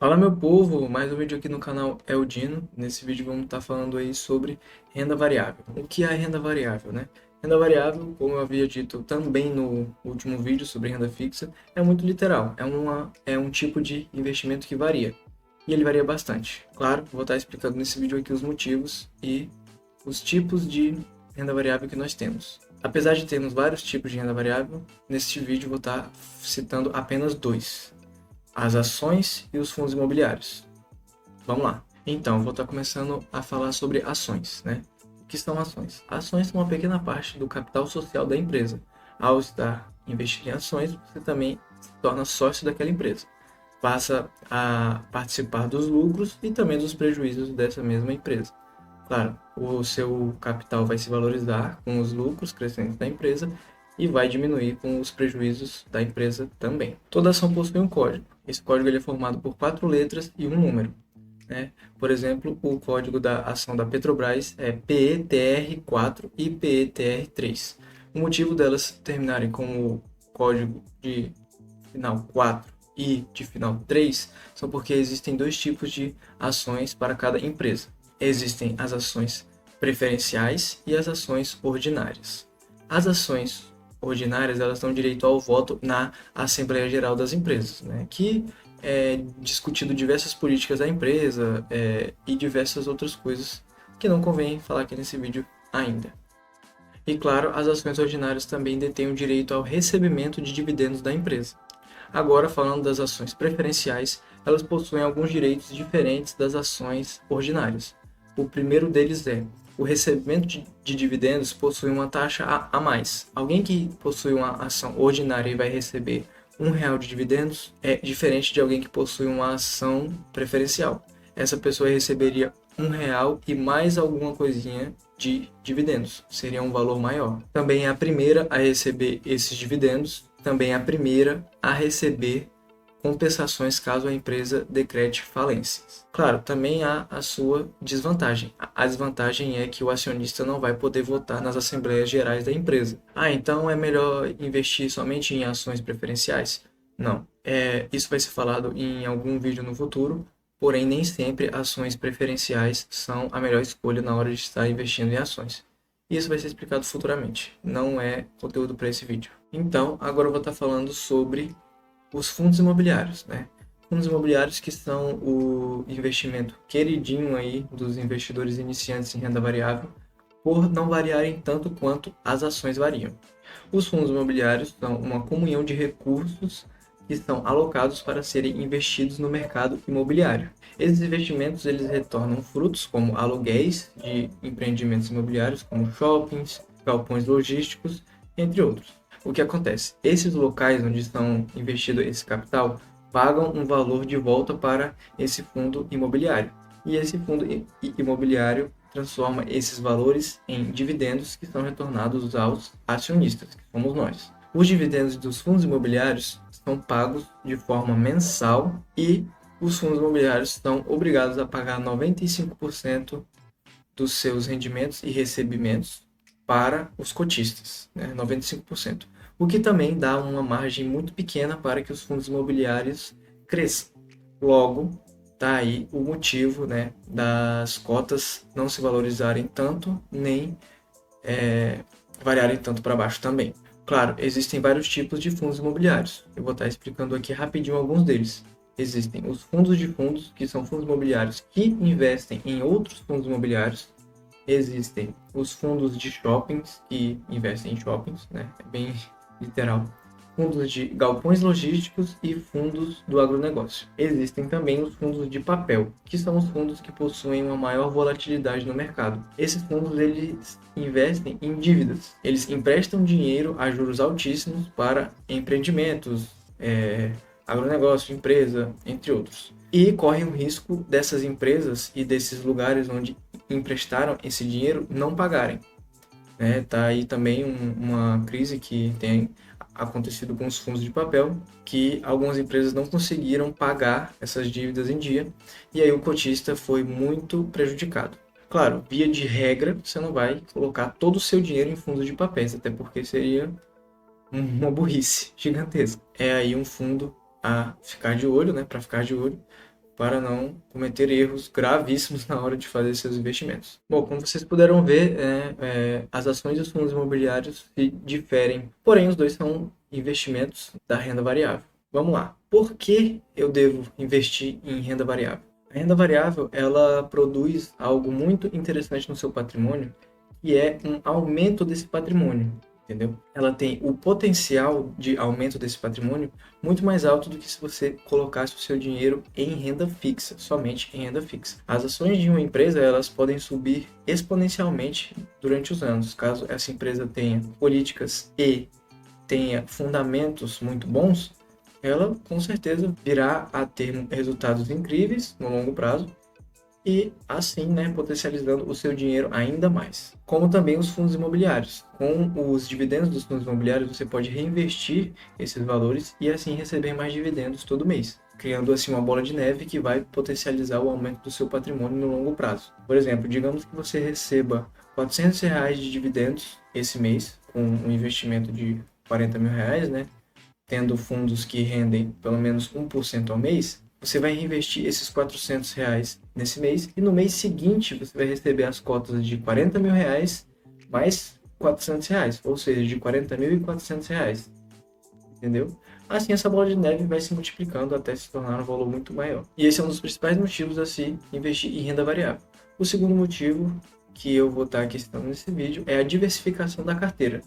Fala meu povo, mais um vídeo aqui no canal Eldino. Nesse vídeo vamos estar falando aí sobre renda variável. O que é renda variável, né? Renda variável, como eu havia dito também no último vídeo sobre renda fixa, é muito literal. É um tipo de investimento que varia. E ele varia bastante. Claro, vou estar explicando nesse vídeo aqui os motivos e os tipos de renda variável que nós temos. Apesar de termos vários tipos de renda variável, neste vídeo vou estar citando apenas dois: as ações e os fundos imobiliários. Vamos lá. Então, vou estar começando a falar sobre ações, né? O que são ações? Ações são uma pequena parte do capital social da empresa. Ao estar investindo em ações, você também se torna sócio daquela empresa. Passa a participar dos lucros e também dos prejuízos dessa mesma empresa. Claro, o seu capital vai se valorizar com os lucros crescentes da empresa e vai diminuir com os prejuízos da empresa também. Toda ação possui um código. Esse código ele é formado por 4 letras e um número, né? Por exemplo, o código da ação da Petrobras é PETR4 e PETR3. O motivo delas terminarem com o código de final 4 e de final 3 são porque existem dois tipos de ações para cada empresa. Existem as ações preferenciais e as ações ordinárias. As ações ordinárias elas dão direito ao voto na Assembleia Geral das Empresas, né? Que é discutido diversas políticas da empresa e diversas outras coisas que não convém falar aqui nesse vídeo ainda. E claro, as ações ordinárias também detêm o direito ao recebimento de dividendos da empresa. Agora, falando das ações preferenciais, elas possuem alguns direitos diferentes das ações ordinárias. O primeiro deles é o recebimento de dividendos possui uma taxa a mais. Alguém que possui uma ação ordinária e vai receber R$ 1 de dividendos é diferente de alguém que possui uma ação preferencial. Essa pessoa receberia R$ 1 e mais alguma coisinha de dividendos, seria um valor maior. Também é a primeira a receber esses dividendos, também é a primeira a receber compensações caso a empresa decrete falências. Claro, também há a sua desvantagem. A desvantagem é que o acionista não vai poder votar nas assembleias gerais da empresa. Ah, então é melhor investir somente em ações preferenciais? Não. Isso vai ser falado em algum vídeo no futuro, porém nem sempre ações preferenciais são a melhor escolha na hora de estar investindo em ações. Isso vai ser explicado futuramente, não é conteúdo para esse vídeo. Então, agora eu vou estar falando sobre os fundos imobiliários, né? Fundos imobiliários que são o investimento queridinho aí dos investidores iniciantes em renda variável, por não variarem tanto quanto as ações variam. Os fundos imobiliários são uma comunhão de recursos que são alocados para serem investidos no mercado imobiliário. Esses investimentos eles retornam frutos como aluguéis de empreendimentos imobiliários, como shoppings, galpões logísticos, entre outros. O que acontece? Esses locais onde estão investido esse capital pagam um valor de volta para esse fundo imobiliário. E esse fundo imobiliário transforma esses valores em dividendos que são retornados aos acionistas, que somos nós. Os dividendos dos fundos imobiliários são pagos de forma mensal e os fundos imobiliários estão obrigados a pagar 95% dos seus rendimentos e recebimentos para os cotistas, né? 95%. O que também dá uma margem muito pequena para que os fundos imobiliários cresçam. Logo, está aí o motivo, né, das cotas não se valorizarem tanto, nem variarem tanto para baixo também. Claro, existem vários tipos de fundos imobiliários. Eu vou estar explicando aqui rapidinho alguns deles. Existem os fundos de fundos, que são fundos imobiliários que investem em outros fundos imobiliários. Existem os fundos de shoppings, que investem em shoppings, né? É bem literal. Fundos de galpões logísticos e fundos do agronegócio. Existem também os fundos de papel, que são os fundos que possuem uma maior volatilidade no mercado. Esses fundos eles investem em dívidas. Eles emprestam dinheiro a juros altíssimos para empreendimentos, agronegócio, empresa, entre outros. E correm o risco dessas empresas e desses lugares onde emprestaram esse dinheiro não pagarem. Tá aí também uma crise que tem acontecido com os fundos de papel, que algumas empresas não conseguiram pagar essas dívidas em dia, e aí o cotista foi muito prejudicado. Claro, via de regra, você não vai colocar todo o seu dinheiro em fundos de papéis, até porque seria uma burrice gigantesca. É aí um fundo a ficar de olho, né, para ficar de olho, para não cometer erros gravíssimos na hora de fazer seus investimentos. Bom, como vocês puderam ver, as ações e os fundos imobiliários se diferem, porém os dois são investimentos da renda variável. Vamos lá. Por que eu devo investir em renda variável? A renda variável, ela produz algo muito interessante no seu patrimônio, que é um aumento desse patrimônio, entendeu? Ela tem o potencial de aumento desse patrimônio muito mais alto do que se você colocasse o seu dinheiro em renda fixa, somente em renda fixa. As ações de uma empresa, elas podem subir exponencialmente durante os anos, caso essa empresa tenha políticas e tenha fundamentos muito bons, ela com certeza virá a ter resultados incríveis no longo prazo e assim, né, potencializando o seu dinheiro ainda mais. Como também os fundos imobiliários. Com os dividendos dos fundos imobiliários, você pode reinvestir esses valores e assim receber mais dividendos todo mês, criando assim uma bola de neve que vai potencializar o aumento do seu patrimônio no longo prazo. Por exemplo, digamos que você receba R$ 400 de dividendos esse mês, com um investimento de R$ 40.000, né? Tendo fundos que rendem pelo menos 1% ao mês, você vai reinvestir esses R$ 400 nesse mês e no mês seguinte você vai receber as cotas de R$ 40.000 mais R$ 400, ou seja, de R$ 40.400, entendeu? Assim essa bola de neve vai se multiplicando até se tornar um valor muito maior. E esse é um dos principais motivos a se investir em renda variável. O segundo motivo que eu vou estar aqui citando nesse vídeo é a diversificação da carteira.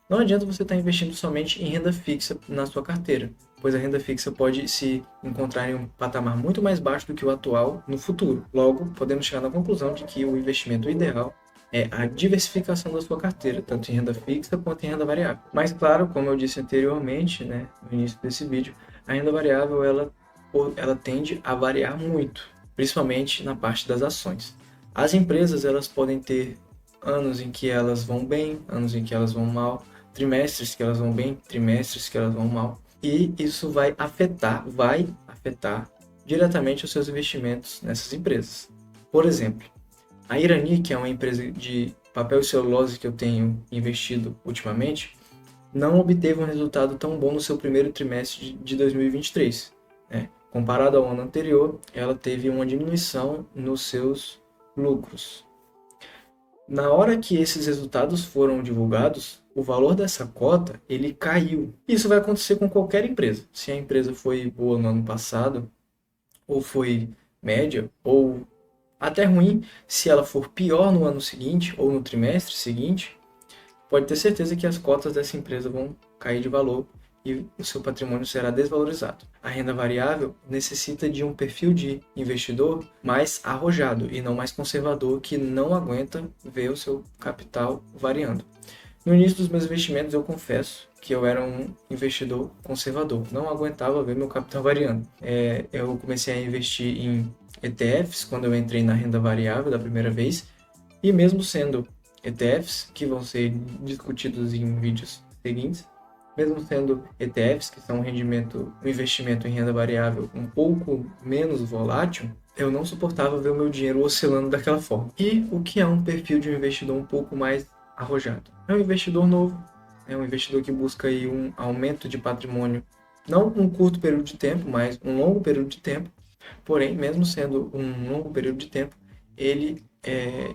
Não adianta você estar investindo somente em renda fixa na sua carteira, pois a renda fixa pode se encontrar em um patamar muito mais baixo do que o atual no futuro. Logo, podemos chegar na conclusão de que o investimento ideal é a diversificação da sua carteira, tanto em renda fixa quanto em renda variável. Mas claro, como eu disse anteriormente, né, no início desse vídeo, a renda variável ela tende a variar muito, principalmente na parte das ações. As empresas elas podem ter anos em que elas vão bem, anos em que elas vão mal, trimestres que elas vão bem, trimestres que elas vão mal. E isso vai afetar diretamente os seus investimentos nessas empresas. Por exemplo, a Irani, que é uma empresa de papel e celulose que eu tenho investido ultimamente, não obteve um resultado tão bom no seu primeiro trimestre de 2023. Né? Comparado ao ano anterior, ela teve uma diminuição nos seus lucros. Na hora que esses resultados foram divulgados, o valor dessa cota ele caiu. Isso vai acontecer com qualquer empresa. Se a empresa foi boa no ano passado, ou foi média, ou até ruim, se ela for pior no ano seguinte ou no trimestre seguinte, pode ter certeza que as cotas dessa empresa vão cair de valor e o seu patrimônio será desvalorizado. A renda variável necessita de um perfil de investidor mais arrojado e não mais conservador, que não aguenta ver o seu capital variando. No início dos meus investimentos, eu confesso que eu era um investidor conservador, não aguentava ver meu capital variando. Eu comecei a investir em ETFs quando eu entrei na renda variável da primeira vez, e mesmo sendo ETFs, que vão ser discutidos em vídeos seguintes, mesmo sendo ETFs, que são um investimento em renda variável um pouco menos volátil, eu não suportava ver o meu dinheiro oscilando daquela forma. E o que é um perfil de um investidor um pouco mais arrojado? É um investidor novo, é um investidor que busca aí um aumento de patrimônio, não um curto período de tempo, mas um longo período de tempo. Porém, mesmo sendo um longo período de tempo, ele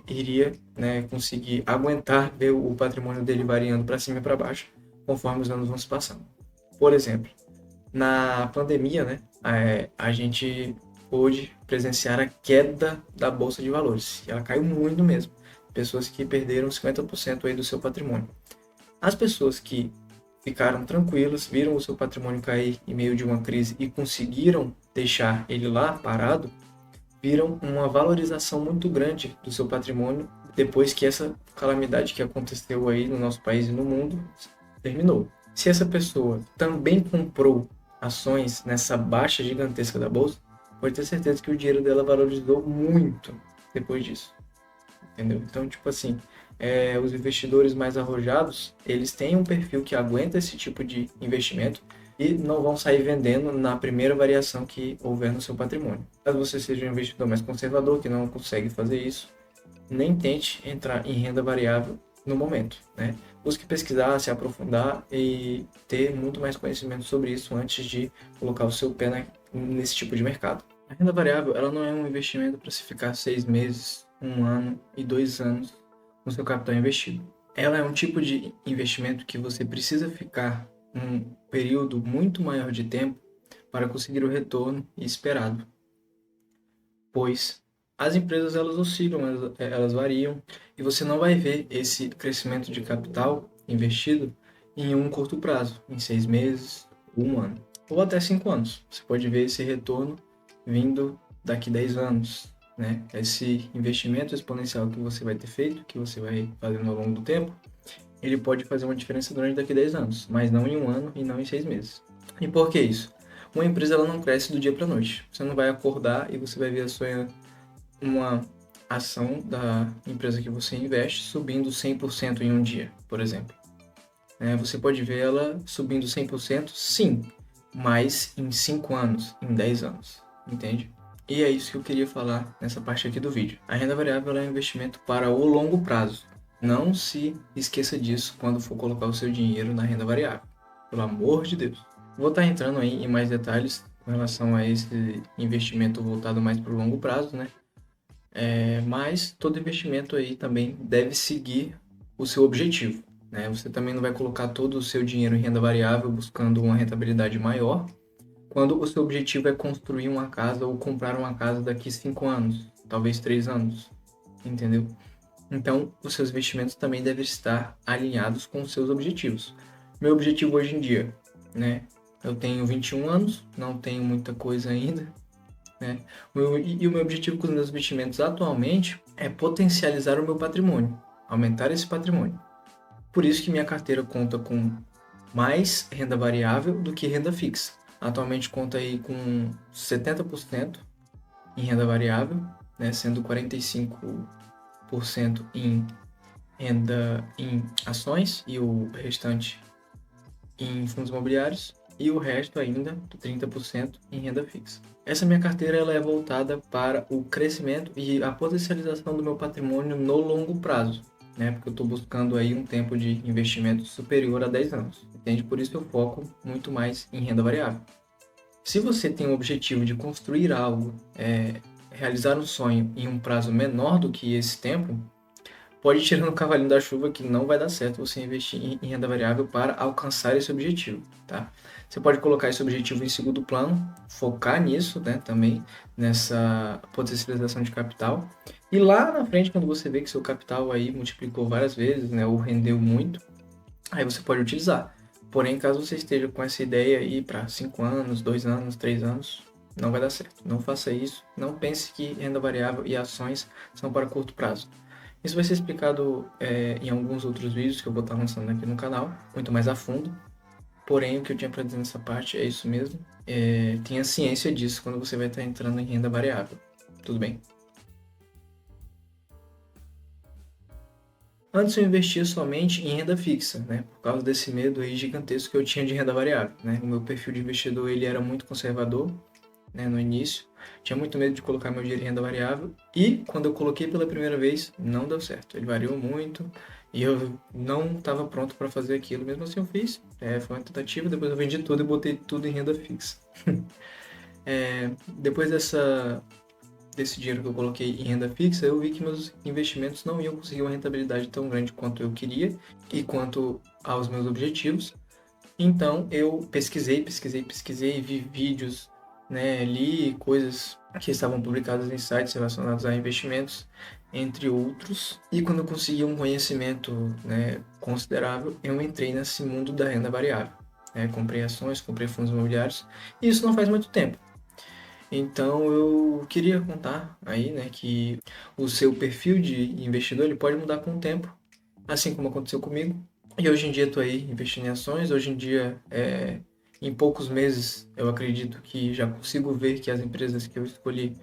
iria, né, conseguir aguentar ver o patrimônio dele variando para cima e para baixo, conforme os anos vão se passando. Por exemplo, na pandemia, né, a gente pôde presenciar a queda da Bolsa de Valores. Ela caiu muito mesmo. Pessoas que perderam 50% aí do seu patrimônio. As pessoas que ficaram tranquilas, viram o seu patrimônio cair em meio de uma crise e conseguiram deixar ele lá parado, viram uma valorização muito grande do seu patrimônio depois que essa calamidade que aconteceu aí no nosso país e no mundo terminou. Se essa pessoa também comprou ações nessa baixa gigantesca da bolsa, pode ter certeza que o dinheiro dela valorizou muito depois disso. Entendeu? Então, tipo assim, os investidores mais arrojados, eles têm um perfil que aguenta esse tipo de investimento e não vão sair vendendo na primeira variação que houver no seu patrimônio. Caso você seja um investidor mais conservador, que não consegue fazer isso, nem tente entrar em renda variável no momento, né? Busque pesquisar, se aprofundar e ter muito mais conhecimento sobre isso antes de colocar o seu pé nesse tipo de mercado. A renda variável, ela não é um investimento para se ficar 6 meses, 1 ano e 2 anos com seu capital investido. Ela é um tipo de investimento que você precisa ficar um período muito maior de tempo para conseguir o retorno esperado, pois as empresas elas oscilam, elas variam e você não vai ver esse crescimento de capital investido em um curto prazo, em 6 meses, 1 ano ou até 5 anos. Você pode ver esse retorno vindo daqui 10 anos, né? Esse investimento exponencial que você vai ter feito, que você vai fazendo ao longo do tempo, ele pode fazer uma diferença durante daqui 10 anos, mas não em 1 ano e não em 6 meses. E por que isso? Uma empresa ela não cresce do dia para a noite. Você não vai acordar e você vai ver uma ação da empresa que você investe subindo 100% em um dia, por exemplo. Você pode ver ela subindo 100%, sim, mas em 5 anos, em 10 anos, entende? E é isso que eu queria falar nessa parte aqui do vídeo. A renda variável é um investimento para o longo prazo. Não se esqueça disso quando for colocar o seu dinheiro na renda variável. Pelo amor de Deus. Vou estar entrando aí em mais detalhes com relação a esse investimento voltado mais para o longo prazo, né? Mas todo investimento aí também deve seguir o seu objetivo, né? Você também não vai colocar todo o seu dinheiro em renda variável buscando uma rentabilidade maior, quando o seu objetivo é construir uma casa ou comprar uma casa daqui 5 anos, talvez 3 anos, entendeu? Então, os seus investimentos também devem estar alinhados com os seus objetivos. Meu objetivo hoje em dia, né? Eu tenho 21 anos, não tenho muita coisa ainda, né? E o meu objetivo com os meus investimentos atualmente é potencializar o meu patrimônio, aumentar esse patrimônio. Por isso que minha carteira conta com mais renda variável do que renda fixa. Atualmente conta aí com 70% em renda variável, né, sendo 45% em renda em ações e o restante em fundos imobiliários e o resto ainda, 30% em renda fixa. Essa minha carteira ela é voltada para o crescimento e a potencialização do meu patrimônio no longo prazo, né? Porque eu estou buscando aí um tempo de investimento superior a 10 anos, entende? Por isso eu foco muito mais em renda variável. Se você tem o objetivo de construir algo, realizar um sonho em um prazo menor do que esse tempo, pode tirar no cavalinho da chuva que não vai dar certo você investir em renda variável para alcançar esse objetivo, tá? Você pode colocar esse objetivo em segundo plano, focar nisso, né, também, nessa potencialização de capital. E lá na frente, quando você vê que seu capital aí multiplicou várias vezes, né, ou rendeu muito, aí você pode utilizar. Porém, caso você esteja com essa ideia aí para 5 anos, 2 anos, 3 anos, não vai dar certo. Não faça isso. Não pense que renda variável e ações são para curto prazo. Isso vai ser explicado em alguns outros vídeos que eu vou estar lançando aqui no canal, muito mais a fundo. Porém, o que eu tinha para dizer nessa parte é isso mesmo. Tenha ciência disso quando você vai estar entrando em renda variável. Tudo bem? Antes eu investia somente em renda fixa, né? Por causa desse medo aí gigantesco que eu tinha de renda variável, né? O meu perfil de investidor ele era muito conservador, né, no início. Tinha muito medo de colocar meu dinheiro em renda variável e quando eu coloquei pela primeira vez, não deu certo. Ele variou muito e eu não estava pronto para fazer aquilo. Mesmo assim eu fiz, foi uma tentativa, depois eu vendi tudo e botei tudo em renda fixa. Depois desse dinheiro que eu coloquei em renda fixa, eu vi que meus investimentos não iam conseguir uma rentabilidade tão grande quanto eu queria e quanto aos meus objetivos. Então eu pesquisei, vi vídeos, né, li coisas que estavam publicadas em sites relacionados a investimentos, entre outros. E quando eu consegui um conhecimento, né, considerável, eu entrei nesse mundo da renda variável. Comprei ações, comprei fundos imobiliários, e isso não faz muito tempo. Então eu queria contar aí, né, que o seu perfil de investidor ele pode mudar com o tempo, assim como aconteceu comigo. E hoje em dia estou aí investindo em ações. Hoje em dia, em poucos meses, eu acredito que já consigo ver que as empresas que eu escolhi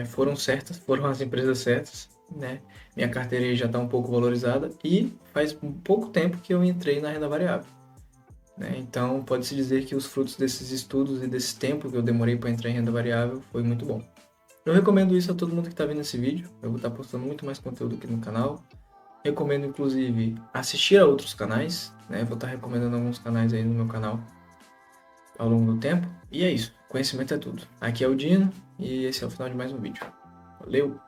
foram certas, foram as empresas certas, né? Minha carteira aí já está um pouco valorizada e faz pouco tempo que eu entrei na renda variável, né? Então, pode-se dizer que os frutos desses estudos e desse tempo que eu demorei para entrar em renda variável foi muito bom. Eu recomendo isso a todo mundo que está vendo esse vídeo. Eu vou estar postando muito mais conteúdo aqui no canal. Recomendo, inclusive, assistir a outros canais, né? Vou estar recomendando alguns canais aí no meu canal ao longo do tempo. E é isso. Conhecimento é tudo. Aqui é o Dino. E esse é o final de mais um vídeo. Valeu!